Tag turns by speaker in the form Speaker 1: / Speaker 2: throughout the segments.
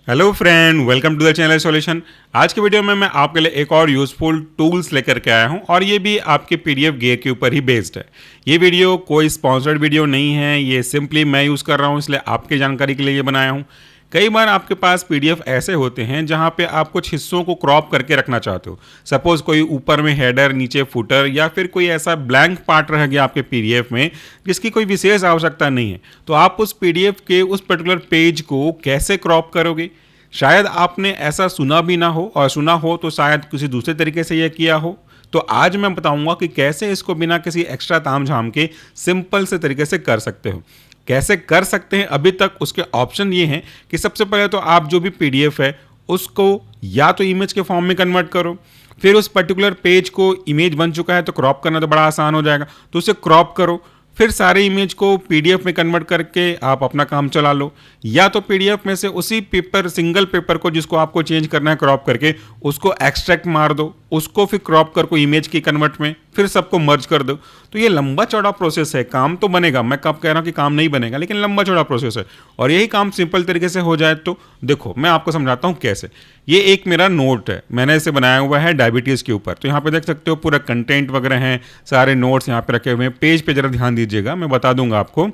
Speaker 1: Hello friend, welcome to the channel solution. आज के video में मैं आपके लिए एक और यूजफुल टूल्स लेकर के आया हूं और ये भी आपके पीडीएफ गियर के ऊपर ही बेस्ड है। ये वीडियो कोई स्पॉन्सर्ड वीडियो नहीं है, ये सिंपली मैं यूज़ कर रहा हूं, इसलिए आपकी जानकारी के लिए ये बनाया हूं। कई बार आपके पास पीडीएफ ऐसे होते हैं जहां पे आप कुछ हिस्सों को क्रॉप करके रखना चाहते हो। सपोज कोई ऊपर में हेडर, नीचे फुटर या फिर कोई ऐसा ब्लैंक पार्ट रह गया आपके पीडीएफ में जिसकी कोई विशेष आवश्यकता नहीं है, तो आप उस पीडीएफ के उस पर्टिकुलर पेज को कैसे क्रॉप करोगे? शायद आपने ऐसा सुना भी ना हो, और सुना हो तो शायद किसी दूसरे तरीके से यह किया हो। तो आज मैं बताऊंगा कि कैसे इसको बिना किसी एक्स्ट्रा तामझाम के सिंपल से तरीके से कर सकते हो। कैसे कर सकते हैं अभी तक उसके ऑप्शन ये हैं कि सबसे पहले तो आप जो भी पीडीएफ है उसको या तो इमेज के फॉर्म में कन्वर्ट करो। फिर उस पर्टिकुलर पेज को इमेज बन चुका है तो क्रॉप करना तो बड़ा आसान हो जाएगा, तो उसे क्रॉप करो। फिर सारे इमेज को पीडीएफ में कन्वर्ट करके आप अपना काम चला लो, या तो पीडीएफ में से उसी पेपर, सिंगल पेपर को जिसको आपको चेंज करना है क्रॉप करके, उसको एक्सट्रैक्ट मार दो, उसको फिर क्रॉप करके इमेज की कन्वर्ट में, फिर सबको मर्ज कर दो। तो ये लंबा चौड़ा प्रोसेस है, काम तो बनेगा, मैं कब कह रहा हूँ कि काम नहीं बनेगा, लेकिन लंबा चौड़ा प्रोसेस है। और यही काम सिंपल तरीके से हो जाए तो देखो मैं आपको समझाता हूँ कैसे। ये एक मेरा नोट है, मैंने इसे बनाया हुआ है डायबिटीज़ के ऊपर। तो यहाँ पे देख सकते हो पूरा कंटेंट वगैरह हैं, सारे नोट्स यहाँ पे रखे हुए हैं। पेज पे जरा ध्यान दीजिएगा, मैं बता दूंगा आपको।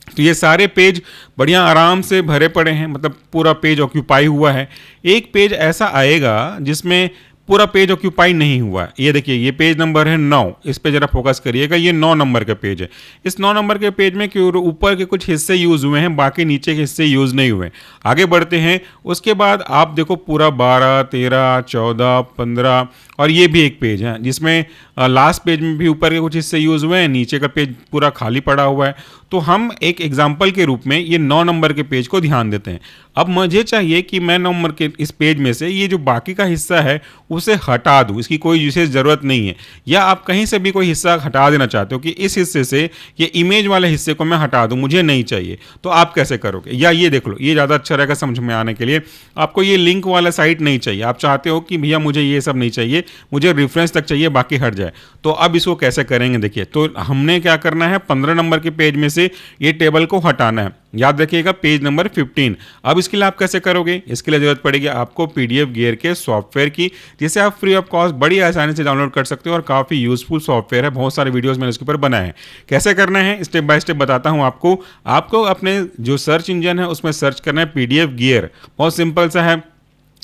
Speaker 1: तो ये सारे पेज बढ़िया आराम से भरे पड़े हैं, मतलब पूरा पेज ऑक्यूपाई हुआ है। एक पेज ऐसा आएगा जिसमें पूरा पेज ऑक्यूपाई नहीं हुआ है। ये देखिए, ये पेज नंबर है 9, इस पे जरा फोकस करिएगा। ये 9 नंबर का पेज है। इस 9 नंबर के पेज में ऊपर के कुछ हिस्से यूज हुए हैं, बाकी नीचे के हिस्से यूज नहीं हुए। आगे बढ़ते हैं, उसके बाद आप देखो पूरा 12, 13, 14, 15 और ये भी एक पेज है जिसमें लास्ट पेज में भी ऊपर के कुछ हिस्से यूज हुए हैं, नीचे का पेज पूरा खाली पड़ा हुआ है। तो हम एक एग्जाम्पल के रूप में ये 9 नंबर के पेज को ध्यान देते हैं। अब मुझे चाहिए कि मैं 9 नंबर के इस पेज में से ये जो बाकी का हिस्सा है उसे हटा दूं, इसकी कोई विशेष ज़रूरत नहीं है। या आप कहीं से भी कोई हिस्सा हटा देना चाहते हो कि इस हिस्से से ये इमेज वाले हिस्से को मैं हटा दूं, मुझे नहीं चाहिए, तो आप कैसे करोगे? या ये देख लो, ये ज़्यादा अच्छा रहेगा समझ में आने के लिए। आपको ये लिंक वाला साइट नहीं चाहिए, आप चाहते हो कि भैया मुझे ये सब नहीं चाहिए, मुझे रेफरेंस तक चाहिए, बाकी हट जाए। तो अब इसको कैसे करेंगे देखिए। तो हमने क्या करना है, 15 नंबर के पेज में से ये टेबल को हटाना है। याद रखिएगा पेज नंबर 15। अब इसके लिए आप कैसे करोगे? इसके लिए जरूरत पड़ेगी आपको पीडीएफ गियर के सॉफ्टवेयर की, जिसे आप फ्री ऑफ कॉस्ट बड़ी आसानी से डाउनलोड कर सकते हो और काफ़ी यूजफुल सॉफ्टवेयर है। बहुत सारे वीडियोस मैंने इसके ऊपर बनाए हैं। कैसे करना है स्टेप बाय स्टेप बताता हूं आपको। आपको अपने जो सर्च इंजन है उसमें सर्च करना है पीडीएफ गियर, बहुत सिंपल सा है।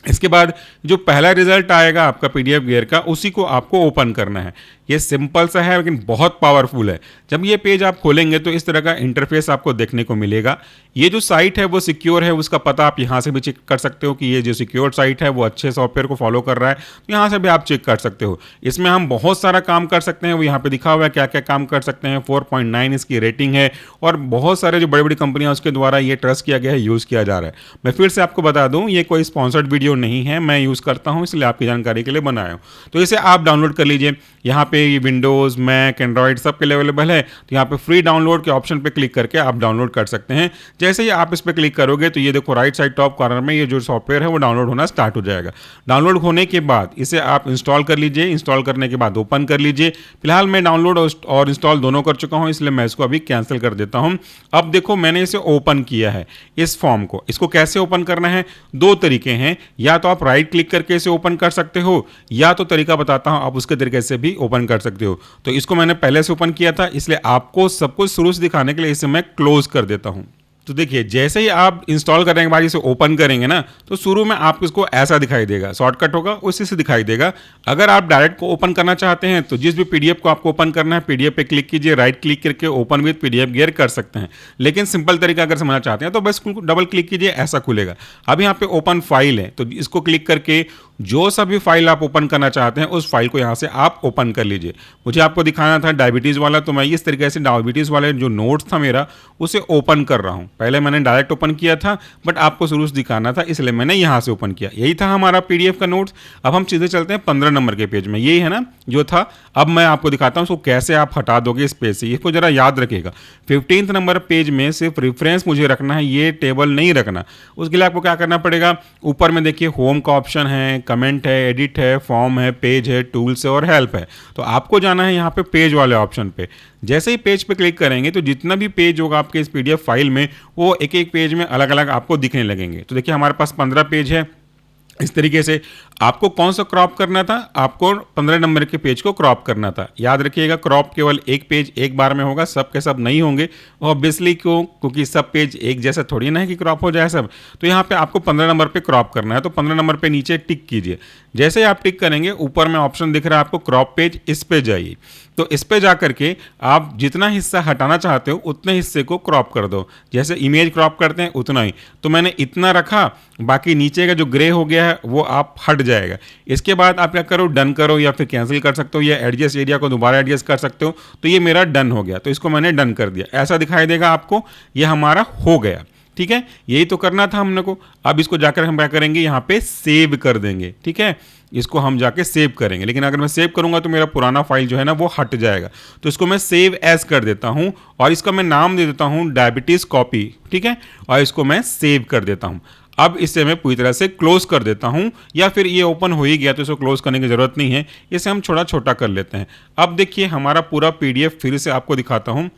Speaker 1: इसके बाद जो पहला रिजल्ट आएगा आपका पीडीएफ गियर का, उसी को आपको ओपन करना है। ये सिंपल सा है लेकिन बहुत पावरफुल है। जब ये पेज आप खोलेंगे तो इस तरह का इंटरफेस आपको देखने को मिलेगा। ये जो साइट है वो सिक्योर है, उसका पता आप यहाँ से भी चेक कर सकते हो कि ये जो सिक्योर साइट है वो अच्छे सॉफ्टवेयर को फॉलो कर रहा है, तो यहाँ से भी आप चेक कर सकते हो। इसमें हम बहुत सारा काम कर सकते हैं, वो यहाँ पे दिखा हुआ है क्या क्या काम कर सकते हैं। 4.9 इसकी रेटिंग है और बहुत सारे जो बड़ी बड़ी कंपनियां उसके द्वारा ये ट्रस्ट किया गया है, यूज़ किया जा रहा है। मैं फिर से आपको बता दूँ, ये कोई स्पॉन्सर्ड वीडियो नहीं है, मैं यूज़ करता हूँ इसलिए आपकी जानकारी के लिए बनाया हूँ। तो इसे आप डाउनलोड कर लीजिए। यहाँ पे ये विंडोज़, मैक, एंड्रॉइड सब के लिए अवेलेबल है। तो यहाँ पे फ्री डाउनलोड के ऑप्शन पे क्लिक करके आप डाउनलोड कर सकते हैं। जैसे ही आप इस पे क्लिक करोगे तो ये देखो राइट साइड टॉप कॉर्नर में ये जो सॉफ्टवेयर है वो डाउनलोड होना स्टार्ट हो जाएगा। डाउनलोड होने के बाद इसे आप इंस्टॉल कर लीजिए। इंस्टॉल करने के बाद ओपन कर लीजिए। फिलहाल मैं डाउनलोड और इंस्टॉल दोनों कर चुका हूँ, इसलिए मैं इसको अभी कैंसिल कर देता हूँ। अब देखो मैंने इसे ओपन किया है, इस फॉर्म को। इसको कैसे ओपन करना है? 2 तरीके हैं। या तो आप राइट क्लिक करके इसे ओपन कर सकते हो, या तो तरीका बताता हूं आप उसके तरीके से भी ओपन कर सकते हो। तो इसको मैंने पहले से ओपन किया था, इसलिए आपको सब कुछ शुरू से दिखाने के लिए इसे मैं क्लोज कर देता हूं। तो देखिए, जैसे ही आप इंस्टॉल करने के बाद इसे ओपन करेंगे ना, तो शुरू में आपको इसको ऐसा दिखाई देगा, शॉर्टकट होगा उसी से दिखाई देगा। अगर आप डायरेक्ट को ओपन करना चाहते हैं तो जिस भी पीडीएफ को आपको ओपन करना है, पीडीएफ पे क्लिक कीजिए, राइट क्लिक करके ओपन विद पीडीएफ गियर कर सकते हैं। लेकिन सिंपल तरीका अगर समझना चाहते हैं तो बस डबल क्लिक कीजिए, ऐसा खुलेगा। अब यहाँ पे ओपन फाइल है, तो इसको क्लिक करके जो सभी फाइल आप ओपन करना चाहते हैं उस फाइल को यहाँ से आप ओपन कर लीजिए। मुझे आपको दिखाना था डायबिटीज़ वाला, तो मैं इस तरीके से डायबिटीज़ वाले जो नोट्स था मेरा उसे ओपन कर रहा हूँ। पहले मैंने डायरेक्ट ओपन किया था, बट आपको शुरू से दिखाना था इसलिए मैंने यहाँ से ओपन किया। यही था हमारा पीडीएफ का नोट्स। अब हम सीधे चलते हैं 15 नंबर के पेज में। यही है ना जो था। अब मैं आपको दिखाता हूँ उसको कैसे आप हटा दोगे इस पेज से। इसको जरा याद रखिएगा, 15 नंबर पेज में सिर्फ रेफरेंस मुझे रखना है, ये टेबल नहीं रखना। उसके लिए आपको क्या करना पड़ेगा, ऊपर में देखिए होम का ऑप्शन है, कमेंट है, एडिट है, फॉर्म है, पेज है, टूल्स है और हेल्प है। तो आपको जाना है यहाँ पे पेज वाले ऑप्शन पे। जैसे ही पेज पे क्लिक करेंगे तो जितना भी पेज होगा आपके इस पीडीएफ फाइल में वो एक एक पेज में अलग अलग आपको दिखने लगेंगे। तो देखिए हमारे पास 15 पेज है। इस तरीके से आपको कौन सा क्रॉप करना था, आपको 15 नंबर के पेज को क्रॉप करना था। याद रखिएगा क्रॉप केवल एक पेज एक बार में होगा, सब के सब नहीं होंगे। ऑब्वियसली क्यों, क्योंकि सब पेज एक जैसा थोड़ी ना है कि क्रॉप हो जाए सब। तो यहाँ पे आपको 15 नंबर पे क्रॉप करना है, तो 15 नंबर पे नीचे टिक कीजिए। जैसे ही आप टिक करेंगे ऊपर में ऑप्शन दिख रहा है आपको क्रॉप पेज, इस पे जाइए। तो इस पे जा करके आप जितना हिस्सा हटाना चाहते हो उतने हिस्से को क्रॉप कर दो। जैसे इमेज क्रॉप करते हैं उतना ही, तो मैंने इतना रखा, बाकी नीचे का जो ग्रे हो गया है वो आप हट जाएगा। इसके बाद आप क्या करो, डन करो या फिर कैंसिल कर सकते हो, या एडजस्ट एरिया को दोबारा एडजस्ट कर सकते हो। तो ये मेरा डन हो गया, तो इसको मैंने डन कर दिया। ऐसा दिखाई देगा आपको, ये हमारा हो गया। ठीक है, यही तो करना था हमने को। अब इसको जाकर हम क्या करेंगे, यहाँ पे सेव कर देंगे। ठीक है, इसको हम जाके सेव करेंगे, लेकिन अगर मैं सेव करूंगा तो मेरा पुराना फाइल जो है ना वो हट जाएगा। तो इसको मैं सेव एज कर देता हूं और इसका मैं नाम दे देता हूं डायबिटीज कॉपी। ठीक है, और इसको मैं सेव कर देता हूं। अब इसे मैं पूरी तरह से क्लोज कर देता हूं, या फिर ये ओपन हो ही गया तो इसको क्लोज करने की जरूरत नहीं है, इसे हम छोटा छोटा कर लेते हैं। अब देखिए हमारा पूरा पीडीएफ फिर से आपको दिखाता हूं।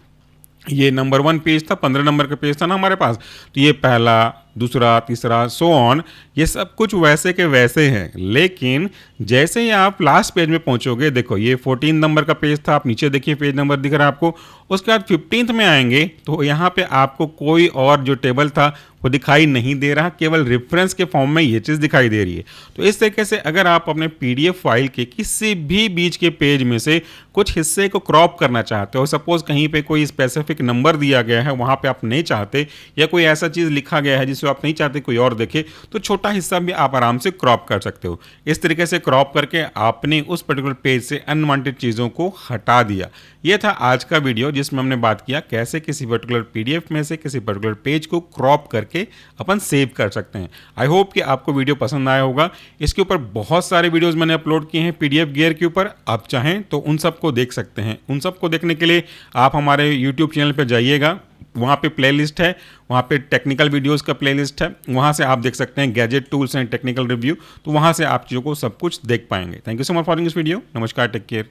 Speaker 1: ये नंबर 1 पेज था, 15 नंबर का पेज था ना हमारे पास। तो ये पहला, दूसरा, तीसरा, सो ऑन, ये सब कुछ वैसे के वैसे हैं। लेकिन जैसे ही आप लास्ट पेज में पहुंचोगे, देखो ये 14 नंबर का पेज था, आप नीचे देखिए पेज नंबर दिख रहा है आपको। उसके बाद 15th में आएंगे तो यहाँ पे आपको कोई और जो टेबल था वो दिखाई नहीं दे रहा, केवल रेफरेंस के फॉर्म में ये चीज़ दिखाई दे रही है। तो इस तरीके से अगर आप अपने पीडीएफ फाइल के किसी भी बीच के पेज में से कुछ हिस्से को क्रॉप करना चाहते हो, सपोज कहीं पे कोई स्पेसिफिक नंबर दिया गया है वहाँ पे आप नहीं चाहते, या कोई ऐसा चीज़ लिखा गया है जिसे आप नहीं चाहते कोई और देखे, तो छोटा हिस्सा भी आप आराम से क्रॉप कर सकते हो। इस तरीके से क्रॉप करके आपने उस पर्टिकुलर पेज से अनवांटेड चीज़ों को हटा दिया। ये था आज का वीडियो जिसमें हमने बात किया कैसे किसी पर्टिकुलर पीडीएफ में से किसी पर्टिकुलर पेज को क्रॉप करके अपन सेव कर सकते हैं। आई होप कि आपको वीडियो पसंद आया होगा। इसके ऊपर बहुत सारे वीडियोस मैंने अपलोड किए हैं पीडीएफ गियर के ऊपर, आप चाहें तो उन सबको देख सकते हैं। उन सबको देखने के लिए आप हमारे यूट्यूब चैनल पर जाइएगा, वहाँ पे प्लेलिस्ट है, वहाँ पे टेक्निकल वीडियोस का प्लेलिस्ट है, वहाँ से आप देख सकते हैं gadget tools and technical review. तो वहाँ से आप चीज़ों को सब कुछ देख पाएंगे। Thank you so much for watching this video. नमस्कार, टेक केयर।